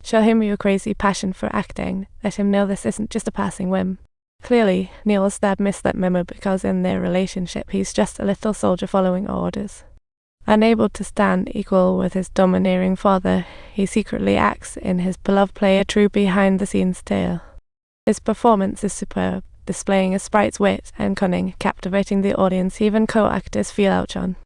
Show him your crazy passion for acting. Let him know this isn't just a passing whim. Clearly, Neil's dad missed that memo because in their relationship he's just a little soldier following orders. Unable to stand equal with his domineering father, he secretly acts in his beloved play a true behind-the-scenes tale. His performance is superb, displaying a sprite's wit and cunning, captivating the audience even co-actors feel outshone.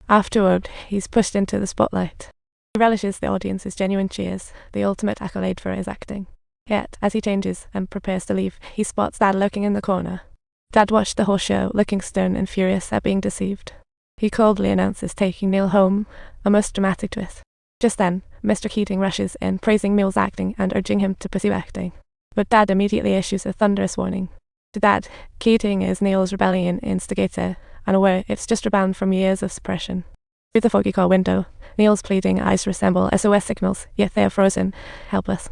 Afterward, he's pushed into the spotlight. He relishes the audience's genuine cheers, the ultimate accolade for his acting. Yet, as he changes and prepares to leave, he spots Dad lurking in the corner. Dad watched the whole show, looking stern and furious at being deceived. He coldly announces taking Neil home, a most dramatic twist. Just then, Mr. Keating rushes in, praising Neil's acting and urging him to pursue acting. But Dad immediately issues a thunderous warning. To Dad, Keating is Neil's rebellion instigator, unaware it's just rebound from years of suppression. Through the foggy car window, Neil's pleading eyes resemble SOS signals, yet they are frozen, helpless.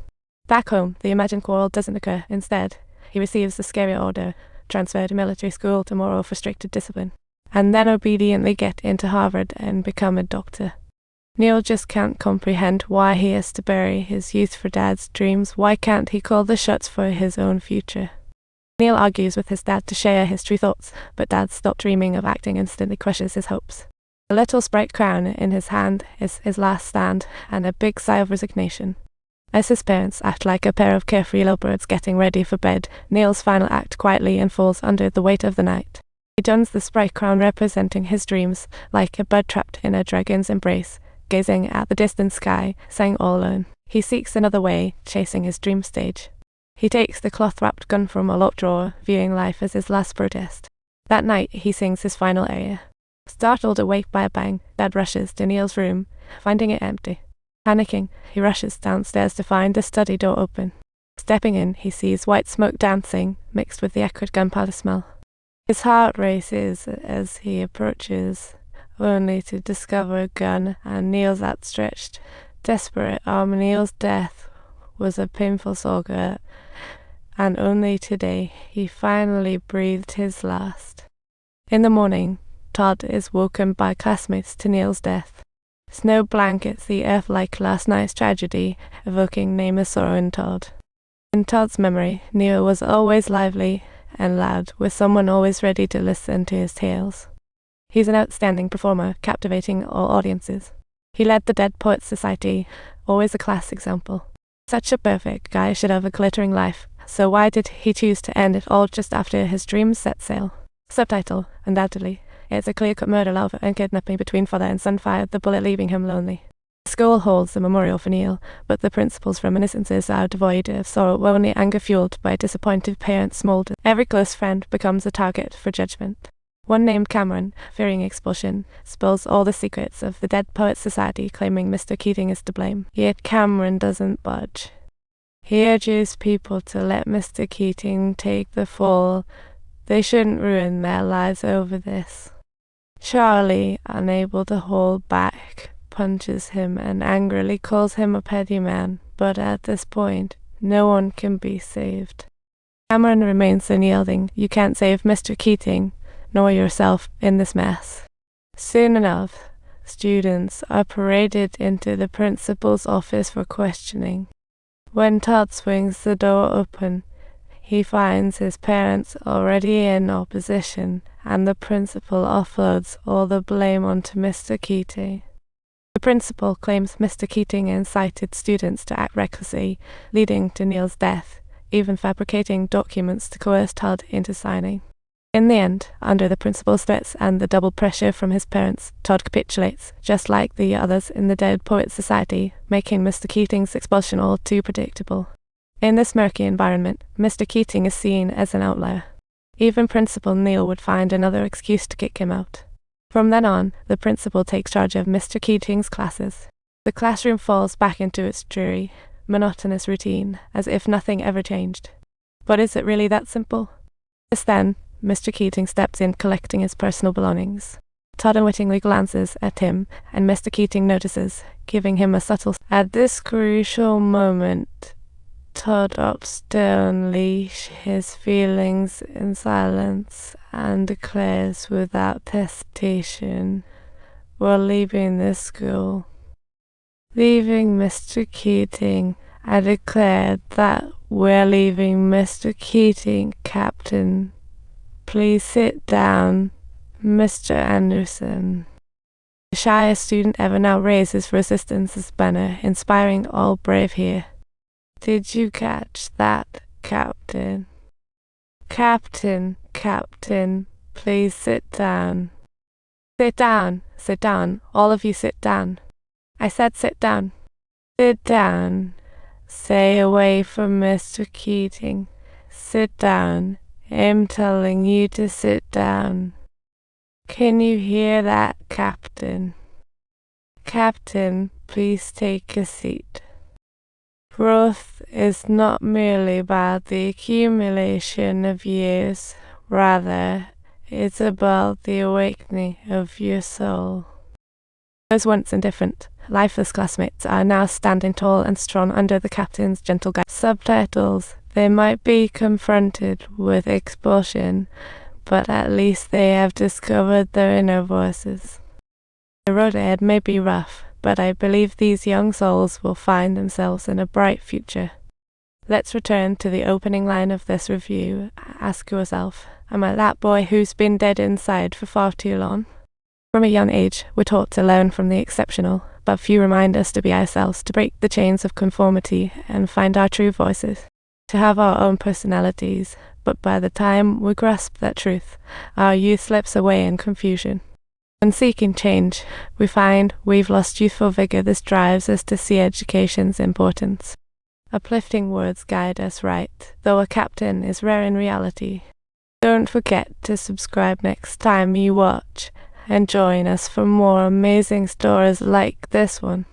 Back home, the imagined quarrel doesn't occur. Instead, he receives the scary order, transfer to military school tomorrow for stricter discipline, and then obediently get into Harvard and become a doctor. Neil just can't comprehend why he has to bury his youth for Dad's dreams. Why can't he call the shots for his own future? Neil argues with his dad to share his true thoughts, but Dad stopped dreaming of acting instantly crushes his hopes. A little sprite crown in his hand is his last stand, and a big sigh of resignation. As his parents act like a pair of carefree lovebirds getting ready for bed, Neil's final act quietly unfolds under the weight of the night. He dons the sprite crown representing his dreams, like a bird trapped in a dragon's embrace, gazing at the distant sky, sighing all alone. He seeks another way, chasing his dream stage. He takes the cloth-wrapped gun from a locked drawer, viewing life as his last protest. That night, he sings his final aria. Startled awake by a bang, Dad rushes to Neil's room, finding it empty. Panicking, he rushes downstairs to find the study door open. Stepping in, he sees white smoke dancing, mixed with the acrid gunpowder smell. His heart races as he approaches, only to discover a gun and Neil's outstretched, desperate arm. Neil's death was a painful saga, and only today he finally breathed his last. In the morning, Todd is woken by classmates to Neil's death. Snow blankets the earth like last night's tragedy, evoking nameless sorrow in Todd. In Todd's memory, Neil was always lively and loud, with someone always ready to listen to his tales. He's an outstanding performer, captivating all audiences. He led the Dead Poets Society, always a class example. Such a perfect guy should have a glittering life, so why did he choose to end it all just after his dreams set sail? Subtitle, undoubtedly. It's a clear-cut murder, love, and kidnapping between father and son fired the bullet leaving him lonely. The school holds a memorial for Neil, but the principal's reminiscences are devoid of sorrow, only anger fueled by disappointed parents smoulder. Every close friend becomes a target for judgment. One named Cameron, fearing expulsion, spills all the secrets of the Dead Poets Society, claiming Mr. Keating is to blame. Yet Cameron doesn't budge. He urges people to let Mr. Keating take the fall. They shouldn't ruin their lives over this. Charlie, unable to hold back, punches him and angrily calls him a petty man, but at this point, no one can be saved. Cameron remains unyielding. You can't save Mr. Keating, nor yourself, in this mess. Soon enough, students are paraded into the principal's office for questioning. When Todd swings the door open, he finds his parents already in opposition, and the principal offloads all the blame onto Mr. Keating. The principal claims Mr. Keating incited students to act recklessly, leading to Neil's death, even fabricating documents to coerce Todd into signing. In the end, under the principal's threats and the double pressure from his parents, Todd capitulates, just like the others in the Dead Poets Society, making Mr. Keating's expulsion all too predictable. In this murky environment, Mr. Keating is seen as an outlier. Even Principal Neil would find another excuse to kick him out. From then on, the principal takes charge of Mr. Keating's classes. The classroom falls back into its dreary, monotonous routine, as if nothing ever changed. But is it really that simple? Just then, Mr. Keating steps in, collecting his personal belongings. Todd unwittingly glances at him, and Mr. Keating notices, giving him a subtle. At this crucial moment, Todd opts to unleash his feelings in silence and declares without hesitation, "We're leaving this school." Leaving Mr. Keating I declared that we're leaving Mr. Keating, Captain. Please sit down, Mr. Anderson. The shyest student ever now raises resistance his banner, inspiring all brave here. Did you catch that, Captain? Captain, please sit down. Sit down, all of you sit down. I said sit down. Sit down. Stay away from Mr. Keating. Sit down. I'm telling you to sit down. Can you hear that, Captain? Captain, please take a seat. Growth is not merely about the accumulation of years, rather, it's about the awakening of your soul. Those once indifferent, lifeless classmates are now standing tall and strong under the captain's gentle guidance. Subtitles. They might be confronted with expulsion, but at least they have discovered their inner voices. The road ahead may be rough, but I believe these young souls will find themselves in a bright future. Let's return to the opening line of this review. Ask yourself, am I that boy who's been dead inside for far too long? From a young age, we're taught to learn from the exceptional, but few remind us to be ourselves, to break the chains of conformity and find our true voices, to have our own personalities, but by the time we grasp that truth, our youth slips away in confusion. When seeking change, we find we've lost youthful vigor. This drives us to see education's importance. Uplifting words guide us right, though a captain is rare in reality. Don't forget to subscribe next time you watch, and join us for more amazing stories like this one.